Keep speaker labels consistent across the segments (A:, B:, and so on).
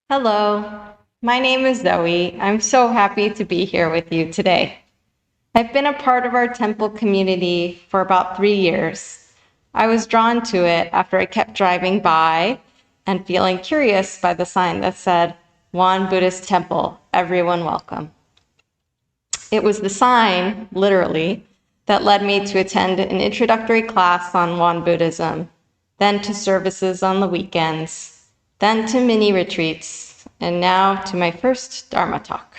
A: Hello, my name is Zoe. I'm so happy to be here with you today. I've been a part of our temple community for about 3 years. I was drawn to it after I kept driving by and feeling curious by the sign that said, Won Buddhist Temple, everyone welcome. It was the sign, literally, that led me to attend an introductory class on Won Buddhism, then to services on the weekends, then to mini retreats, and now to my first Dharma talk.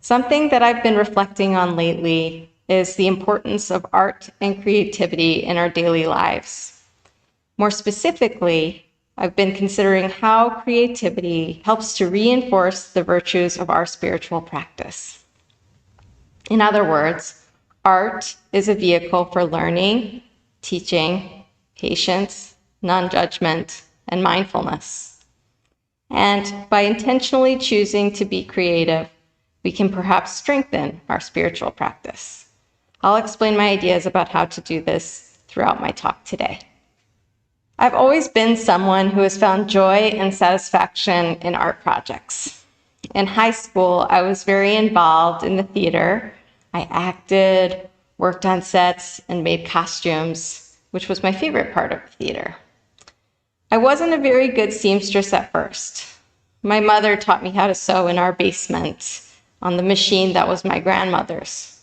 A: Something that I've been reflecting on lately is the importance of art and creativity in our daily lives. More specifically, I've been considering how creativity helps to reinforce the virtues of our spiritual practice. In other words, art is a vehicle for learning, teaching, patience, non-judgment, and mindfulness. And by intentionally choosing to be creative, we can perhaps strengthen our spiritual practice. I'll explain my ideas about how to do this throughout my talk today. I've always been someone who has found joy and satisfaction in art projects. In high school, I was very involved in the theater. I acted, worked on sets, and made costumes, which was my favorite part of theater. I wasn't a very good seamstress at first. My mother taught me how to sew in our basement on the machine that was my grandmother's.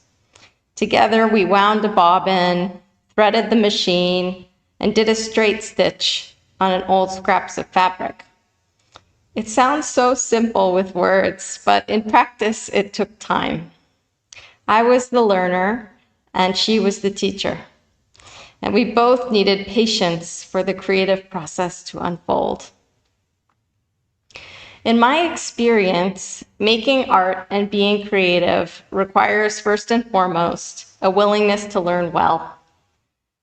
A: Together, we wound a bobbin, threaded the machine, and did a straight stitch on an old scraps of fabric. It sounds so simple with words, but in practice, it took time. I was the learner, and she was the teacher. And we both needed patience for the creative process to unfold. In my experience, making art and being creative requires first and foremost a willingness to learn well.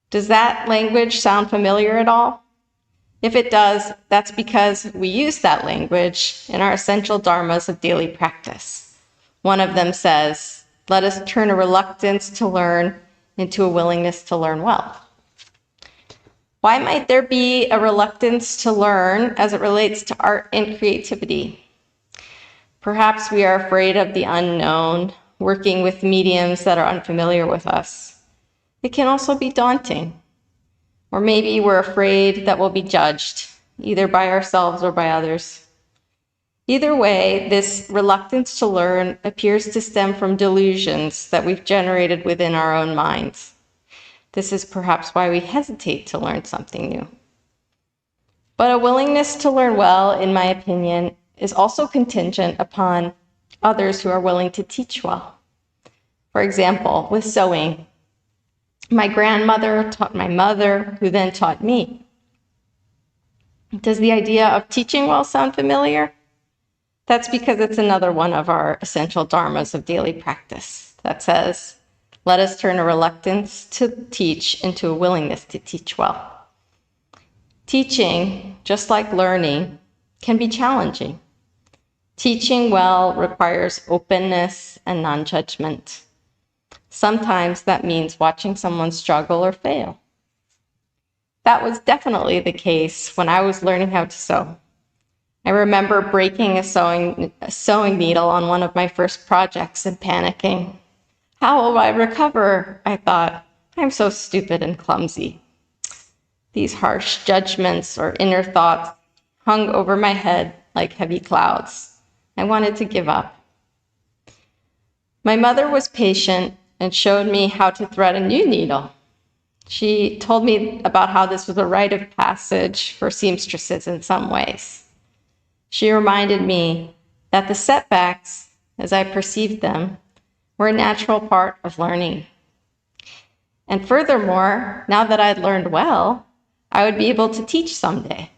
A: Does that language sound familiar at all? If it does, that's because we use that language in our essential dharmas of daily practice. One of them says, let us turn a reluctance to learn into a willingness to learn well. Why might there be a reluctance to learn as it relates to art and creativity? Perhaps we are afraid of the unknown, working with mediums that are unfamiliar with us. It can also be daunting. Or maybe we're afraid that we'll be judged, either by ourselves or by others. Either way, this reluctance to learn appears to stem from delusions that we've generated within our own minds. This is perhaps why we hesitate to learn something new. But a willingness to learn well, in my opinion, is also contingent upon others who are willing to teach well. For example, with sewing, my grandmother taught my mother, who then taught me. Does the idea of teaching well sound familiar? That's because it's another one of our essential dharmas of daily practice that says, let us turn a reluctance to teach into a willingness to teach well. Teaching, just like learning, can be challenging. Teaching well requires openness and non-judgment. Sometimes that means watching someone struggle or fail. That was definitely the case when I was learning how to sew. I remember breaking a sewing needle on one of my first projects and panicking. How will I recover? I thought. I'm so stupid and clumsy. These harsh judgments or inner thoughts hung over my head like heavy clouds. I wanted to give up. My mother was patient and showed me how to thread a new needle. She told me about how this was a rite of passage for seamstresses in some ways. She reminded me that the setbacks, as I perceived them, were a natural part of learning. And furthermore, now that I'd learned well, I would be able to teach someday,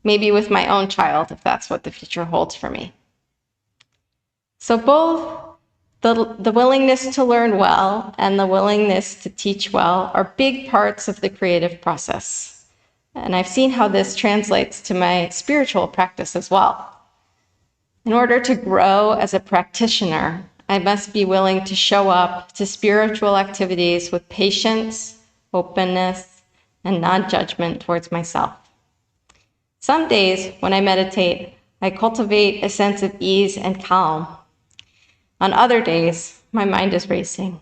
A: maybe with my own child, if that's what the future holds for me. So both the willingness to learn well and the willingness to teach well are big parts of the creative process. And I've seen how this translates to my spiritual practice as well. In order to grow as a practitioner, I must be willing to show up to spiritual activities with patience, openness, and non-judgment towards myself. Some days when I meditate, I cultivate a sense of ease and calm. On other days, my mind is racing.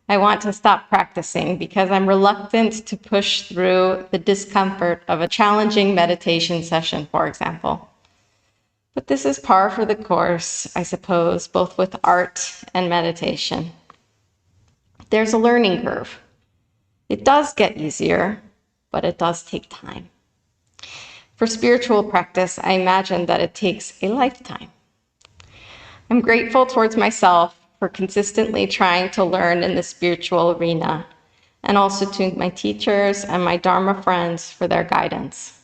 A: I want to stop practicing because I'm reluctant to push through the discomfort of a challenging meditation session, for example. But this is par for the course, I suppose, both with art and meditation. There's a learning curve. It does get easier, but it does take time. For spiritual practice, I imagine that it takes a lifetime. I'm grateful towards myself for consistently trying to learn in the spiritual arena, and also to my teachers and my Dharma friends for their guidance.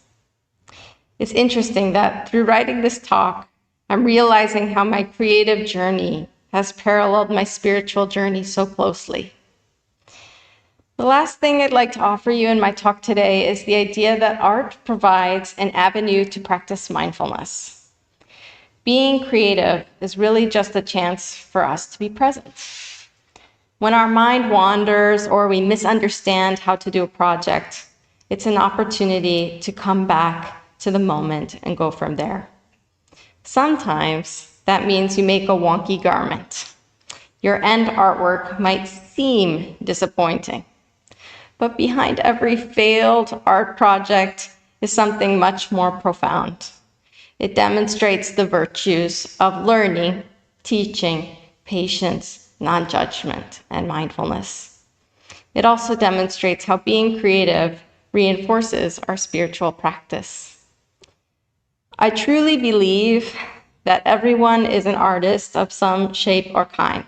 A: It's interesting that through writing this talk, I'm realizing how my creative journey has paralleled my spiritual journey so closely. The last thing I'd like to offer you in my talk today is the idea that art provides an avenue to practice mindfulness. Being creative is really just a chance for us to be present. When our mind wanders or we misunderstand how to do a project, it's an opportunity to come back to the moment and go from there. Sometimes that means you make a wonky garment. Your end artwork might seem disappointing, but behind every failed art project is something much more profound. It demonstrates the virtues of learning, teaching, patience, non-judgment, and mindfulness. It also demonstrates how being creative reinforces our spiritual practice. I truly believe that everyone is an artist of some shape or kind.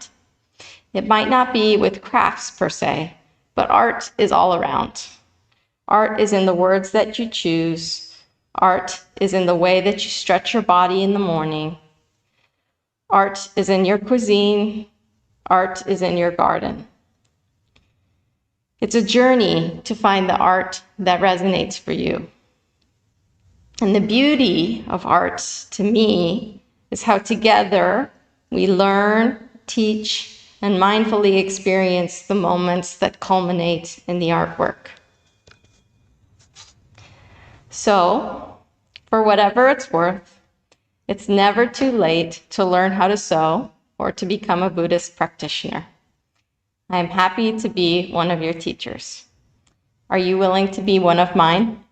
A: It might not be with crafts per se, but art is all around. Art is in the words that you choose. Art is in the way that you stretch your body in the morning. Art is in your cuisine. Art is in your garden. It's a journey to find the art that resonates for you. And the beauty of art, to me, is how together we learn, teach, and mindfully experience the moments that culminate in the artwork. So, for whatever it's worth, it's never too late to learn how to sew or to become a Buddhist practitioner. I am happy to be one of your teachers. Are you willing to be one of mine?